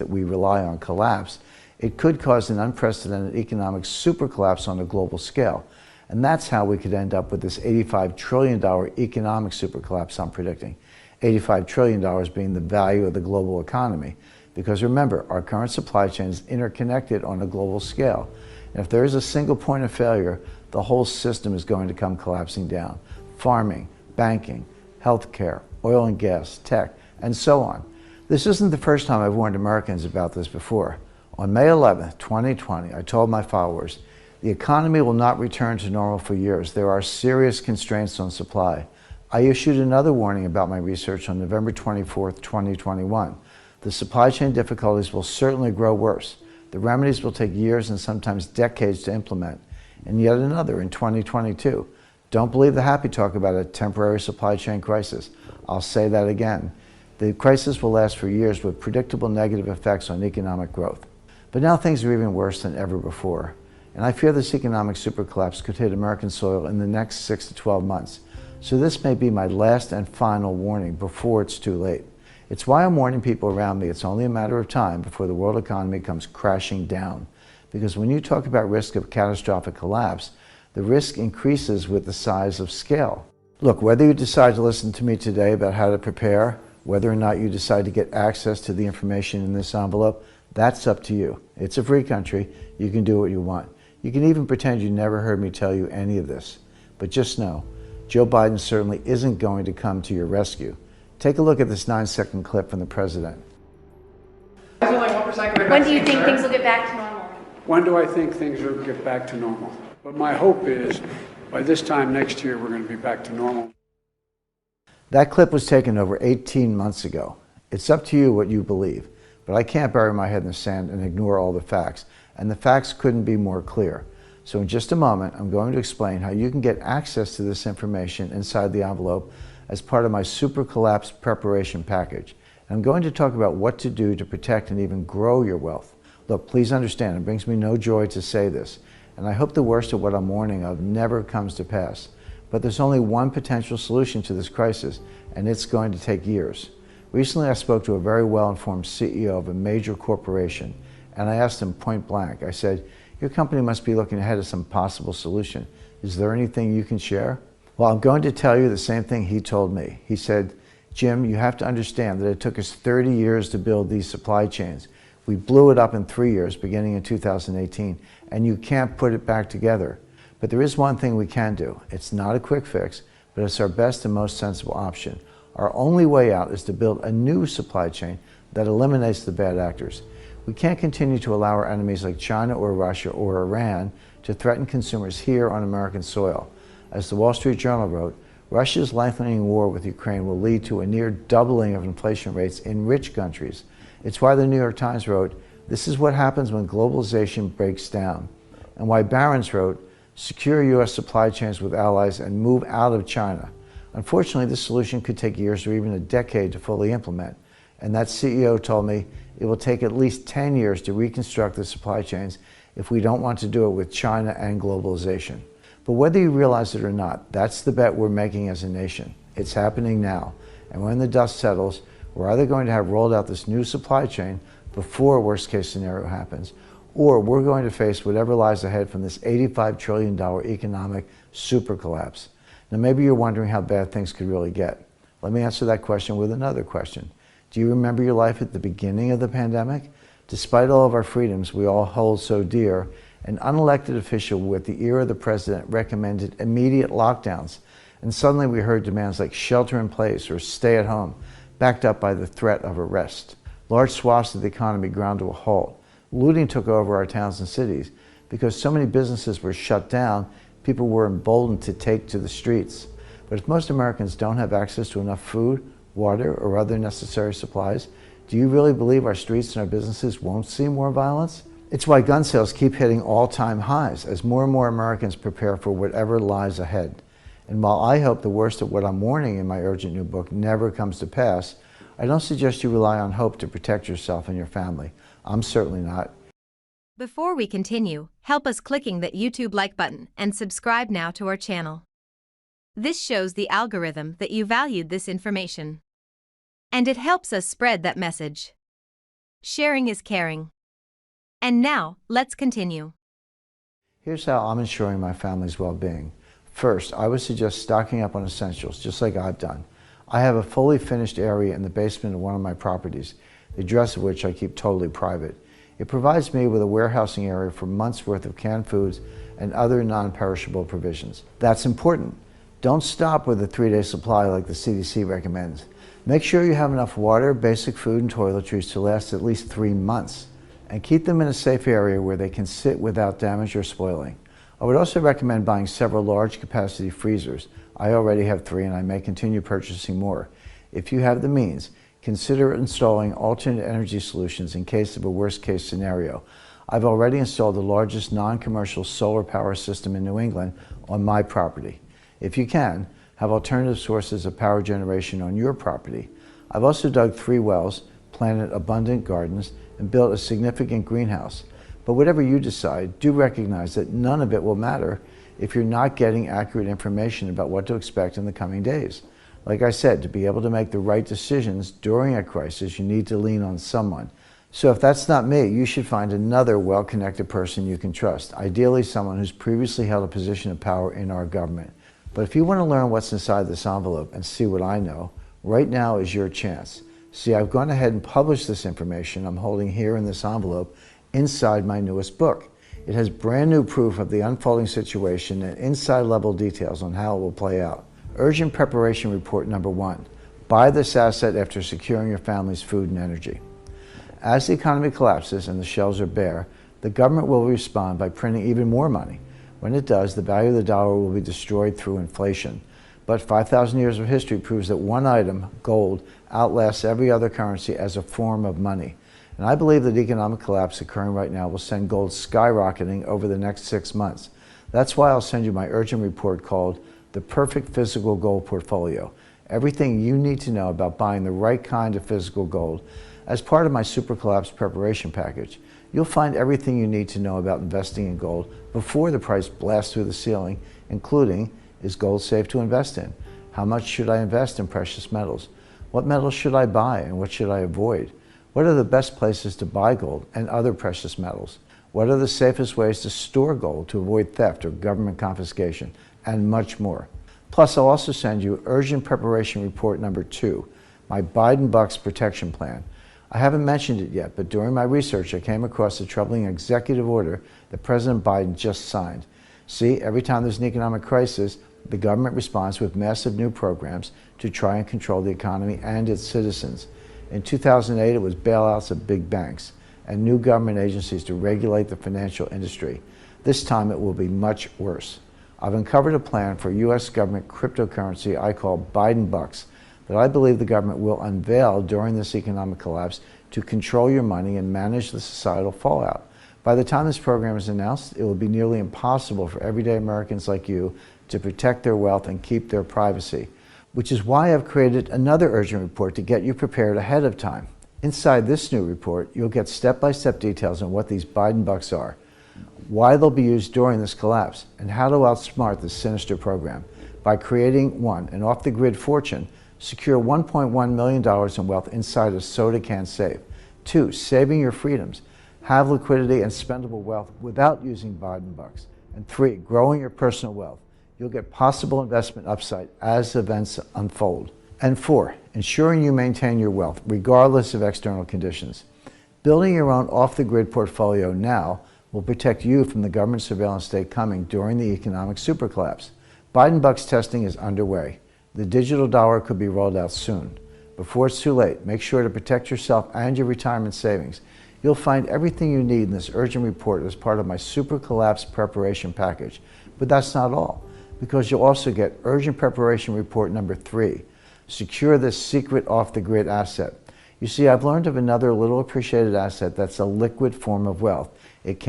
that we rely on collapse, it could cause an unprecedented economic super collapse on a global scale. And that's how we could end up with this $85 trillion economic super collapse I'm predicting. $85 trillion being the value of the global economy. Because remember, our current supply chain is interconnected on a global scale. And if there is a single point of failure, the whole system is going to come collapsing down. Farming, banking, healthcare, oil and gas, tech, and so on. This isn't the first time I've warned Americans about this before. On May 11, 2020, I told my followers, the economy will not return to normal for years. There are serious constraints on supply. I issued another warning about my research on November 24, 2021. The supply chain difficulties will certainly grow worse. The remedies will take years and sometimes decades to implement. And yet another in 2022. Don't believe the happy talk about a temporary supply chain crisis. I'll say that again. The crisis will last for years with predictable negative effects on economic growth. But now things are even worse than ever before. And I fear this economic super collapse could hit American soil in the next 6 to 12 months. So this may be my last and final warning before it's too late. It's why I'm warning people around me it's only a matter of time before the world economy comes crashing down. Because when you talk about risk of catastrophic collapse, the risk increases with the size of scale. Look, whether you decide to listen to me today about how to prepare, whether or not you decide to get access to the information in this envelope, that's up to you. It's a free country. You can do what you want. You can even pretend you never heard me tell you any of this. But just know, Joe Biden certainly isn't going to come to your rescue. Take a look at this 9-second clip from the president. When do you think things will get back to normal? When do I think things will get back to normal? But my hope is by this time next year, we're going to be back to normal. That clip was taken over 18 months ago. It's up to you what you believe, but I can't bury my head in the sand and ignore all the facts, and the facts couldn't be more clear. So in just a moment, I'm going to explain how you can get access to this information inside the envelope as part of my super collapse preparation package. And I'm going to talk about what to do to protect and even grow your wealth. Look, please understand, it brings me no joy to say this, and I hope the worst of what I'm warning of never comes to pass. But there's only one potential solution to this crisis, and it's going to take years. Recently, I spoke to a very well-informed CEO of a major corporation, and I asked him point blank, I said, your company must be looking ahead at some possible solution. Is there anything you can share? Well, I'm going to tell you the same thing he told me. He said, Jim, you have to understand that it took us 30 years to build these supply chains. We blew it up in 3 years, beginning in 2018, and you can't put it back together. But there is one thing we can do. It's not a quick fix, but it's our best and most sensible option. Our only way out is to build a new supply chain that eliminates the bad actors. We can't continue to allow our enemies like China or Russia or Iran to threaten consumers here on American soil. As the Wall Street Journal wrote, Russia's lengthening war with Ukraine will lead to a near doubling of inflation rates in rich countries. It's why the New York Times wrote, this is what happens when globalization breaks down. And why Barron's wrote, secure U.S. supply chains with allies and move out of China. Unfortunately, this solution could take years or even a decade to fully implement. And that CEO told me it will take at least 10 years to reconstruct the supply chains if we don't want to do it with China and globalization. But whether you realize it or not, that's the bet we're making as a nation. It's happening now. And when the dust settles, we're either going to have rolled out this new supply chain before a worst case scenario happens, or we're going to face whatever lies ahead from this $85 trillion economic super collapse. Now maybe you're wondering how bad things could really get. Let me answer that question with another question. Do you remember your life at the beginning of the pandemic? Despite all of our freedoms we all hold so dear, an unelected official with the ear of the president recommended immediate lockdowns, and suddenly we heard demands like shelter in place or stay at home, backed up by the threat of arrest. Large swaths of the economy ground to a halt. Looting took over our towns and cities. Because so many businesses were shut down, people were emboldened to take to the streets. But if most Americans don't have access to enough food, water, or other necessary supplies, do you really believe our streets and our businesses won't see more violence? It's why gun sales keep hitting all-time highs as more and more Americans prepare for whatever lies ahead. And while I hope the worst of what I'm warning in my urgent new book never comes to pass, I don't suggest you rely on hope to protect yourself and your family. I'm certainly not. Before we continue, help us clicking that YouTube like button and subscribe now to our channel. This shows the algorithm that you valued this information. And it helps us spread that message. Sharing is caring. And now, let's continue. Here's how I'm ensuring my family's well-being. First, I would suggest stocking up on essentials, just like I've done. I have a fully finished area in the basement of one of my properties, the address of which I keep totally private. It provides me with a warehousing area for months' worth of canned foods and other non-perishable provisions. That's important. Don't stop with a 3-day supply like the CDC recommends. Make sure you have enough water, basic food, and toiletries to last at least 3 months. And keep them in a safe area where they can sit without damage or spoiling. I would also recommend buying several large capacity freezers. I already have 3 and I may continue purchasing more. If you have the means, consider installing alternate energy solutions in case of a worst case scenario. I've already installed the largest non-commercial solar power system in New England on my property. If you can, have alternative sources of power generation on your property. I've also dug 3 wells, planted abundant gardens, and built a significant greenhouse. But whatever you decide, do recognize that none of it will matter if you're not getting accurate information about what to expect in the coming days. Like I said, to be able to make the right decisions during a crisis, you need to lean on someone. So if that's not me, you should find another well-connected person you can trust, ideally someone who's previously held a position of power in our government. But if you want to learn what's inside this envelope and see what I know, right now is your chance. See, I've gone ahead and published this information I'm holding here in this envelope inside my newest book. It has brand new proof of the unfolding situation and inside level details on how it will play out. Urgent Preparation Report number 1. Buy this asset after securing your family's food and energy. As the economy collapses and the shelves are bare, the government will respond by printing even more money. When it does, the value of the dollar will be destroyed through inflation. But 5,000 years of history proves that one item, gold, outlasts every other currency as a form of money. And I believe that economic collapse occurring right now will send gold skyrocketing over the next 6 months. That's why I'll send you my urgent report called The Perfect Physical Gold Portfolio. Everything you need to know about buying the right kind of physical gold. As part of my Super Collapse preparation package, you'll find everything you need to know about investing in gold before the price blasts through the ceiling, including: is gold safe to invest in? How much should I invest in precious metals? What metals should I buy and what should I avoid? What are the best places to buy gold and other precious metals? What are the safest ways to store gold to avoid theft or government confiscation? And much more. Plus, I'll also send you Urgent Preparation Report number 2, my Biden Bucks Protection Plan. I haven't mentioned it yet, but during my research, I came across a troubling executive order that President Biden just signed. See, every time there's an economic crisis, the government responds with massive new programs to try and control the economy and its citizens. In 2008, it was bailouts of big banks and new government agencies to regulate the financial industry. This time, it will be much worse. I've uncovered a plan for U.S. government cryptocurrency I call Biden Bucks that I believe the government will unveil during this economic collapse to control your money and manage the societal fallout. By the time this program is announced, it will be nearly impossible for everyday Americans like you to protect their wealth and keep their privacy, which is why I've created another urgent report to get you prepared ahead of time. Inside this new report, you'll get step-by-step details on what these Biden Bucks are, why they'll be used during this collapse, and how to outsmart this sinister program by creating 1, an off-the-grid fortune. Secure $1.1 million in wealth inside a soda can safe. 2, saving your freedoms. Have liquidity and spendable wealth without using Biden Bucks. And 3, growing your personal wealth. You'll get possible investment upside as events unfold. And 4, ensuring you maintain your wealth regardless of external conditions. Building your own off-the-grid portfolio now will protect you from the government surveillance state coming during the economic super collapse. Biden Bucks testing is underway. The digital dollar could be rolled out soon. Before it's too late, make sure to protect yourself and your retirement savings. You'll find everything you need in this urgent report as part of my Super Collapse preparation package. But that's not all, because you'll also get Urgent Preparation Report number 3. Secure this secret off-the-grid asset. You see, I've learned of another little appreciated asset that's a liquid form of wealth. It can